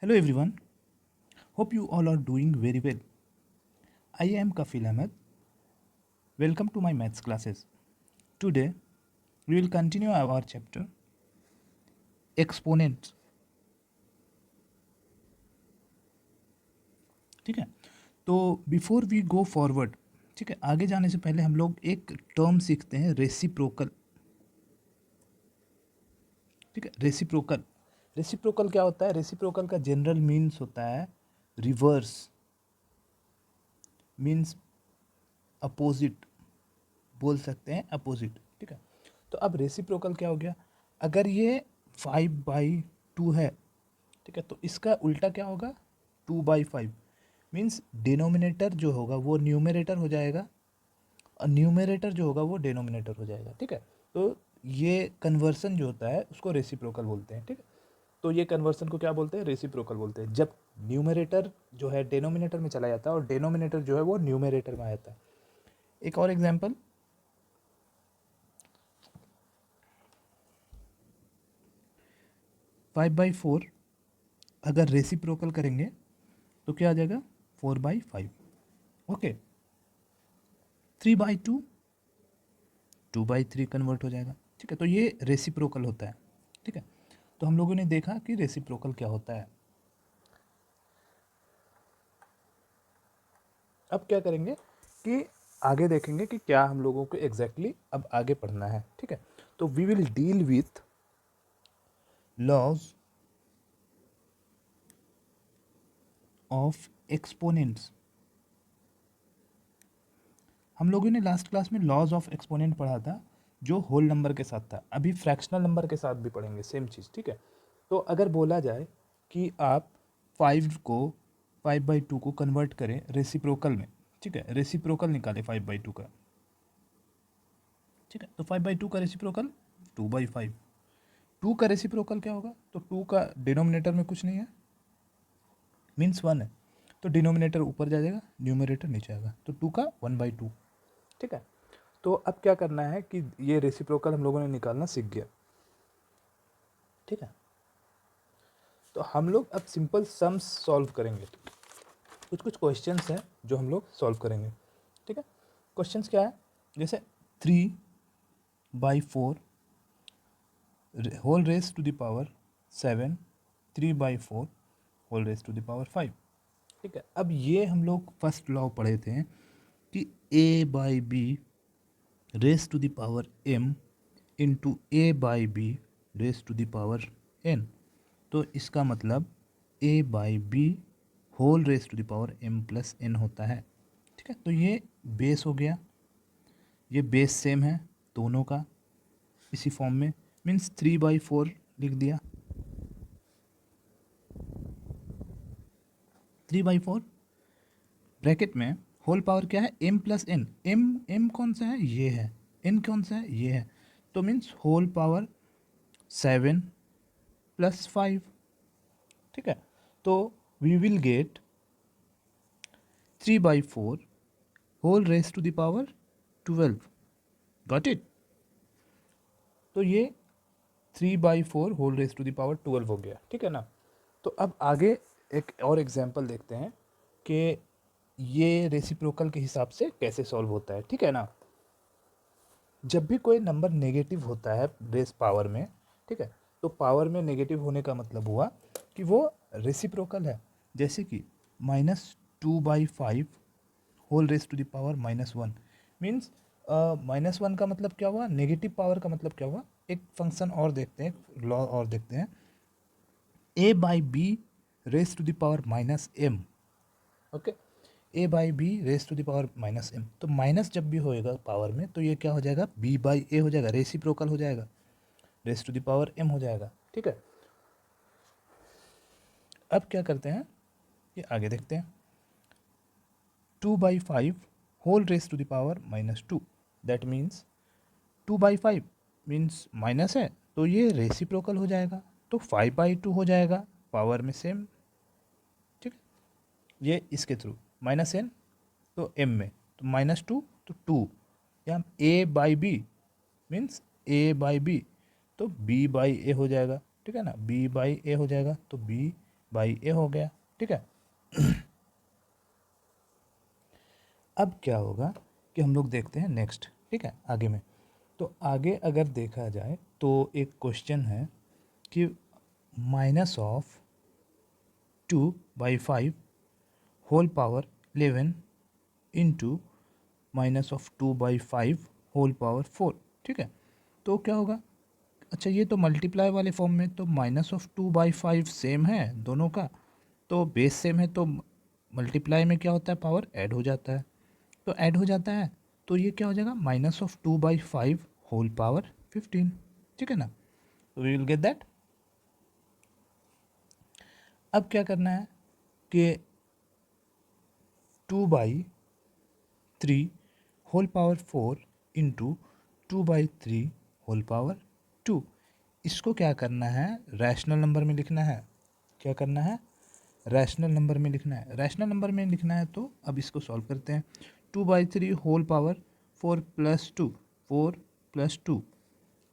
Hello everyone, hope you all are doing very well. I am Kafil Ahmed. Welcome to my maths classes. Today we will continue our chapter exponents. ठीक है, तो before we go forward, ठीक है, आगे जाने से पहले हम लोग एक टर्म सीखते हैं रेसिप्रोकल. ठीक है, रेसिप्रोकल. रेसिप्रोकल क्या होता है? रेसिप्रोकल का जनरल मीन्स होता है रिवर्स, मीन्स अपोजिट, बोल सकते हैं अपोजिट. ठीक है, तो अब रेसिप्रोकल क्या हो गया? अगर ये 5/2 है, ठीक है, तो इसका उल्टा क्या होगा? 2/5. मीन्स डिनोमिनेटर जो होगा वो न्यूमरेटर हो जाएगा और न्यूमरेटर जो होगा वो डिनोमिनेटर हो जाएगा. ठीक है, तो ये कन्वर्सन जो होता है उसको रेसिप्रोकल बोलते हैं. ठीक है, तो ये कन्वर्सन को क्या बोलते हैं? रेसिप्रोकल बोलते हैं. जब न्यूमरेटर जो है डिनोमिनेटर में चला जाता है और डिनोमिनेटर जो है वो न्यूमरेटर में आ जाता है. एक और एग्जाम्पल, 5/4 अगर रेसिप्रोकल करेंगे तो क्या आ जाएगा? 4/5. ओके, 3/2 2/3 कन्वर्ट हो जाएगा. ठीक है, तो ये रेसिप्रोकल होता है. ठीक है, तो हम लोगों ने देखा कि रेसिप्रोकल क्या होता है. अब क्या करेंगे कि आगे देखेंगे कि क्या हम लोगों को एग्जैक्टली अब आगे पढ़ना है. ठीक है, तो we will deal with laws of exponents. हम लोगों ने लास्ट क्लास में लॉज ऑफ एक्सपोनेंट पढ़ा था जो होल नंबर के साथ था. अभी फ्रैक्शनल नंबर के साथ भी पढ़ेंगे सेम चीज़. ठीक है, तो अगर बोला जाए कि आप 5/2 को कन्वर्ट करें रेसिप्रोकल में. ठीक है, रेसिप्रोकल निकाले 5/2 का. ठीक है, तो 5/2 का रेसिप्रोकल 2/5. 2 का रेसिप्रोकल क्या होगा? तो 2 का डिनोमिनेटर में कुछ नहीं है, मीन्स 1 है, तो डिनोमिनेटर ऊपर जाएगा, न्यूमरेटर नीचे आएगा, तो 2 का 1/2. ठीक है, तो अब क्या करना है कि ये रेसिप्रोकल हम लोगों ने निकालना सीख गया. ठीक है, तो हम लोग अब सिंपल सम्स सॉल्व करेंगे. कुछ कुछ क्वेश्चंस हैं जो हम लोग सॉल्व करेंगे. ठीक है, क्वेश्चंस क्या है? जैसे 3/4 whole raise to the power 7, 3/4 whole raise to the power 5. ठीक है, अब ये हम लोग फर्स्ट लॉ पढ़े थे कि a/b raise to the power m into a/b raise to the power n. तो इसका मतलब a/b whole raise to the power m plus n होता है. ठीक है, तो ये बेस हो गया, ये बेस सेम है दोनों का इसी फॉर्म में, मीन्स 3/4 लिख दिया. 3/4 ब्रैकेट में होल पावर क्या है? m plus n. m कौन सा है? ये है. n कौन सा है? ये है. तो मीन्स होल पावर 7 प्लस 5. ठीक है, तो we will get 3/4 whole raise to the power 12. Got it? तो ये 3/4 whole raise to the power 12 हो गया. ठीक है ना, तो अब आगे एक और एग्जांपल देखते हैं कि ये रेसिप्रोकल के हिसाब से कैसे सॉल्व होता है. ठीक है ना, जब भी कोई नंबर नेगेटिव होता है बेस पावर में, ठीक है, तो पावर में नेगेटिव होने का मतलब हुआ कि वो रेसिप्रोकल है. जैसे कि -2/5 whole raise to the power -1. Means -1 का मतलब क्या हुआ? नेगेटिव पावर का मतलब क्या हुआ? एक फंक्शन और देखते हैं, एक लॉ और देखते हैं, a/b raise to the power -m. Okay, a/b raise to the power -m. तो माइनस जब भी होएगा पावर में तो ये क्या हो जाएगा? b/a हो जाएगा, रेसिप्रोकल हो जाएगा, raise to the power m हो जाएगा. ठीक है, अब क्या करते हैं ये आगे देखते हैं. 2/5 whole raise to the power -2. That means 2/5 means minus है, तो ये रेसिप्रोकल हो जाएगा, तो 5/2 हो जाएगा, पावर में सेम. ठीक है, ये इसके थ्रू -n तो m में, तो -2 तो 2. यहाँ a/b मीन्स a/b तो b/a हो जाएगा. ठीक है ना, b/a हो जाएगा, तो b बाई ए हो गया, ठीक है। अब क्या होगा कि हम लोग देखते हैं नेक्स्ट, ठीक है, आगे में। तो आगे अगर देखा जाए तो एक क्वेश्चन है कि -2/5 whole power 11 into -2/5 whole power 4, ठीक है। तो क्या होगा, अच्छा ये तो मल्टीप्लाई वाले फॉर्म में, तो -2/5 सेम है दोनों का, तो बेस सेम है, तो मल्टीप्लाई में क्या होता है, पावर ऐड हो जाता है, तो ऐड हो जाता है, तो ये क्या हो जाएगा, -2/5 होल पावर 15, ठीक है ना। तो वी विल गेट दैट। अब क्या करना है कि 2/3 whole power 4 into 2/3 whole power 2, इसको क्या करना है, रैशनल नंबर में लिखना है। क्या करना है, रैशनल नंबर में लिखना है। रैशनल नंबर में लिखना है तो अब इसको सॉल्व करते हैं। 2/3 होल पावर 4 + 2, 4 + 2,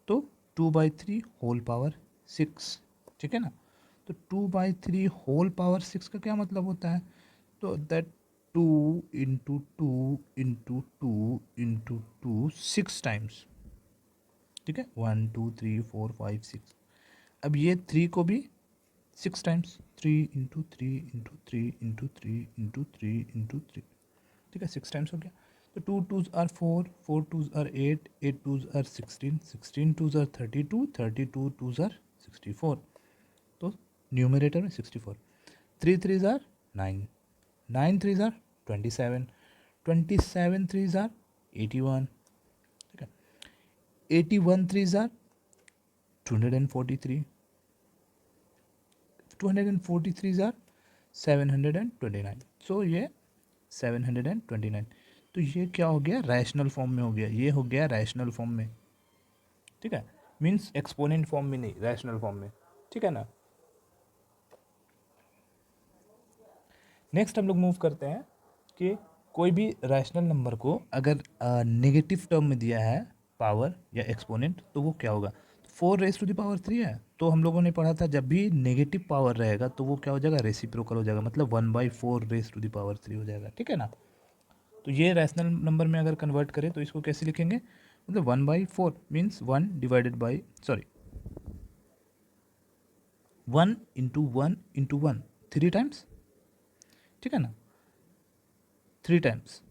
तो 2/3 होल पावर 6, ठीक है ना। तो 2/3 होल पावर 6 का क्या मतलब होता है, तो that 2 into 2 into 2 into 2 6 times, ठीक है, 1 2 3 4 5 6। अब ये 3 को भी 6 times, 3 into 3 into 3 into 3 into 3 into 3, ठीक है, 6 टाइम्स हो गया। तो 2 2s are 4, 4 2s are 8, 8 2s are 16, 16 2s are 32, 32 2s are 64, तो न्यूमरेटर में 64, 3 3s are 9, 9 3s are 27, 27 3s are 81, ठीक है, 81 3s are 243, 243s are 729, सो ये 729, तो ये क्या हो गया, रैशनल फॉर्म में हो गया, ये हो गया रैशनल फॉर्म में, ठीक है, मीन्स एक्सपोनेंट फॉर्म में नहीं, रैशनल फॉर्म में, ठीक है ना। नेक्स्ट हम लोग मूव करते हैं कि कोई भी रैशनल नंबर को अगर नेगेटिव टर्म में दिया है पावर या एक्सपोनेंट, तो वो क्या होगा, 4 raised to the power 3 है, तो हम लोगों ने पढ़ा था जब भी नेगेटिव पावर रहेगा तो वो क्या हो जाएगा, रेसिप्रोकल हो जाएगा, मतलब 1/4 raised to the power 3 हो जाएगा, ठीक है ना। तो ये रैशनल नंबर में अगर कन्वर्ट करें तो इसको कैसे लिखेंगे, मतलब 1/4 means 1 divided by, sorry, 1 into 1 into 1 3 times, ठीक है ना, 3 टाइम्स।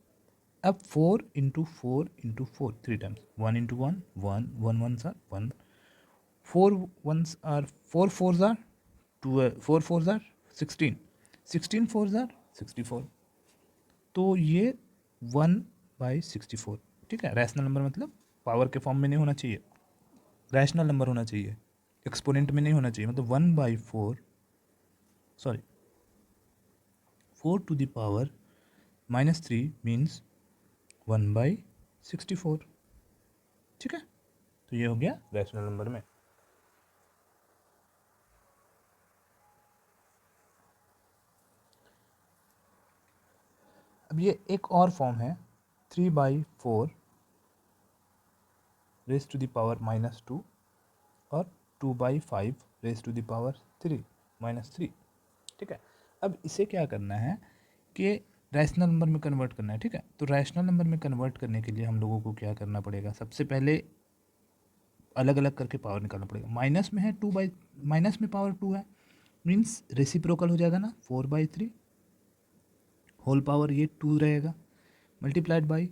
अब 4 into 4 into 4 3 times, 1 into 1 1, 1 1s are 1, 4 1s are 4 4s are 2, 4 4s are 16, 16 4s are 64, तो ये 1/64, ठीक है। रैशनल नंबर मतलब पावर के फॉर्म में नहीं होना चाहिए, रैशनल नंबर होना चाहिए, एक्सपोनेंट में नहीं होना चाहिए, मतलब 1/4, sorry 4 to the power -3 means 1/64, ठीक है। तो ये हो गया रैशनल नंबर में। अब ये एक और फॉर्म है 3/4 raised to the power -2 और 2/5 raised to the power 3 -3, ठीक है। अब इसे क्या करना है कि रैशनल नंबर में कन्वर्ट करना है, ठीक है। तो रैशनल नंबर में कन्वर्ट करने के लिए हम लोगों को क्या करना पड़ेगा, सबसे पहले अलग अलग करके पावर निकालना पड़ेगा। माइनस में है माइनस में पावर 2 है, मीन्स रेसिप्रोकल हो जाएगा ना, 4/3 होल पावर ये 2 रहेगा, मल्टीप्लाइड बाई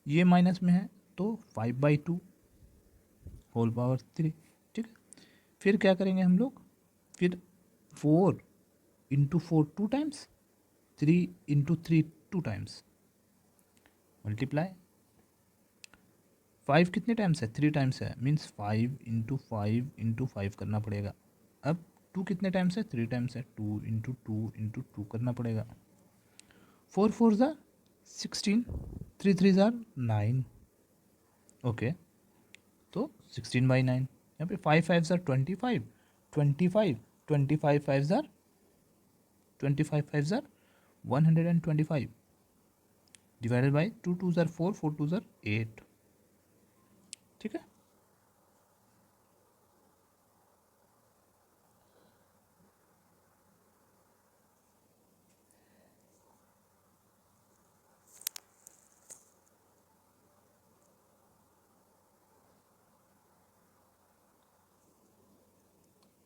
ये माइनस में है तो 5/2 होल पावर 3, ठीक है। फिर क्या करेंगे हम लोग, फिर 4 into 4 2 times, 3 into 3 2 times, multiply 5 कितने टाइम्स है, 3 टाइम्स है, मीन्स 5 इंटू 5 इंटू 5 करना पड़ेगा। अब 2 कितने टाइम्स है, 3 टाइम्स है, 2 इंटू 2 इंटू 2 करना पड़ेगा। 4 4s are 16, 3 3s are 9, okay, तो 16/9, यहाँ पे 5 5s are 25, 25 25 5s are 25 5s are 125 divided by 2 2s are 4, 4 2s are 8, ठीक है।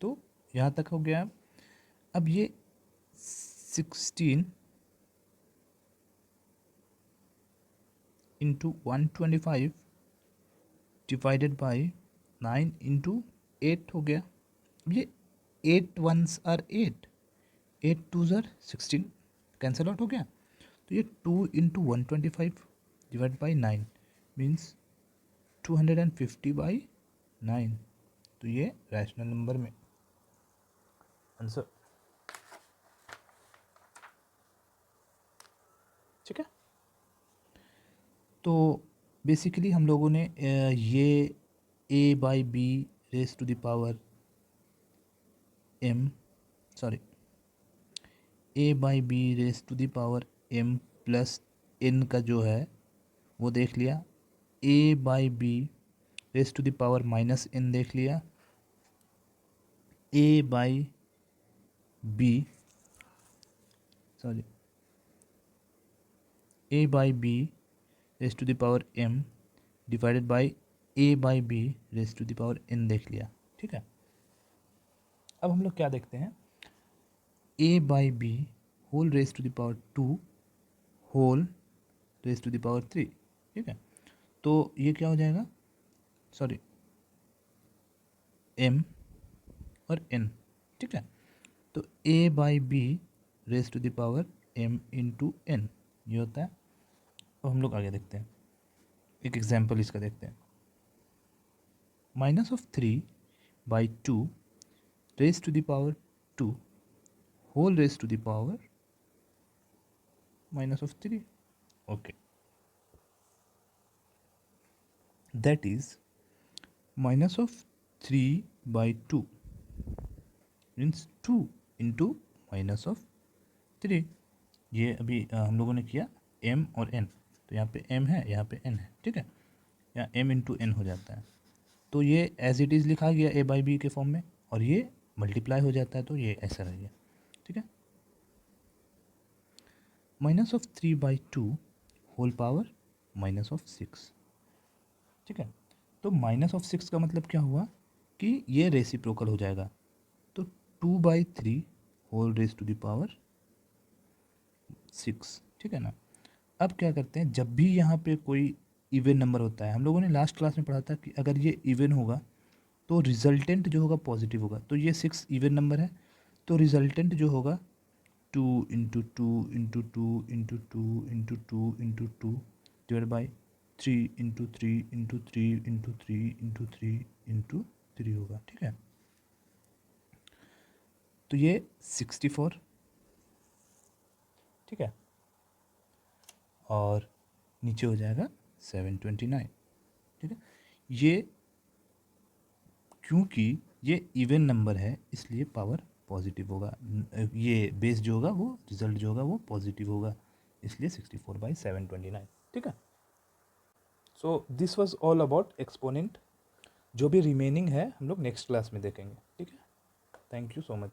तो यहाँ तक हो गया। अब ये 16 इंटू 125 डिवाइडेड बाई 9 इंटू 8 हो गया। अब ये 8 ones are 8, 8 twos are 16, cancel out हो गया। तो ये 2 into 125 divide by 9 means 250 by 9। तो ये रैशनल नंबर में आंसर। ठीक है, तो बेसिकली हम लोगों ने ये a by B raise to the power m, sorry a by B raise to the power m plus n का जो है वो देख लिया। a by B raise to the power minus n देख लिया। a by B sorry a by B raise to the power m divided by a by B raise to the power n देख लिया। ठीक है, अब हम लोग क्या देखते हैं, a by B whole raise to the power 2 whole raise to the power 3। ठीक है, तो ये क्या हो जाएगा, सॉरी m और n। ठीक है, तो a by B raise to the power m into n ये होता है। अब हम लोग आगे देखते हैं, एक एग्जाम्पल इसका देखते हैं। Minus of 3 by 2 raise to the power 2 whole raise to the power minus of 3। Okay, that is minus of 3 by 2 means 2 into minus of 3। ये अभी हम लोगों ने किया m और n, तो यहाँ पे m है, यहाँ पे n है। ठीक है, यहाँ m इंटू n हो जाता है। तो ये एज इट इज़ लिखा गया a बाई बी के फॉर्म में, और ये मल्टीप्लाई हो जाता है, तो ये ऐसा रह गया। ठीक है, minus of 3 by 2 whole power minus of 6। ठीक है, तो माइनस ऑफ 6 का मतलब क्या हुआ कि ये रेसिप्रोकल हो जाएगा, तो 2 by 3 whole raise to the power 6। ठीक है ना, अब क्या करते हैं, जब भी यहाँ पे कोई इवन नंबर होता है, हम लोगों ने लास्ट क्लास में पढ़ा था कि अगर ये इवन होगा तो रिजल्टेंट जो होगा पॉजिटिव होगा। तो ये 6 इवन नंबर है, तो रिजल्टेंट जो होगा 2 into 2 into 2 into 2 into 2 into 2 divide by 3 into 3 into 3 into 3 into 3 into 3 होगा। ठीक है, तो ये 64। ठीक है, और नीचे हो जाएगा 729। ठीक है, ये क्योंकि ये इवन नंबर है इसलिए पावर पॉजिटिव होगा, ये बेस जो होगा वो रिजल्ट जो होगा वो पॉजिटिव होगा, इसलिए 64/729। ठीक है, so this was all about exponent. जो भी रिमेनिंग है हम लोग नेक्स्ट क्लास में देखेंगे। ठीक है, थैंक यू सो मच।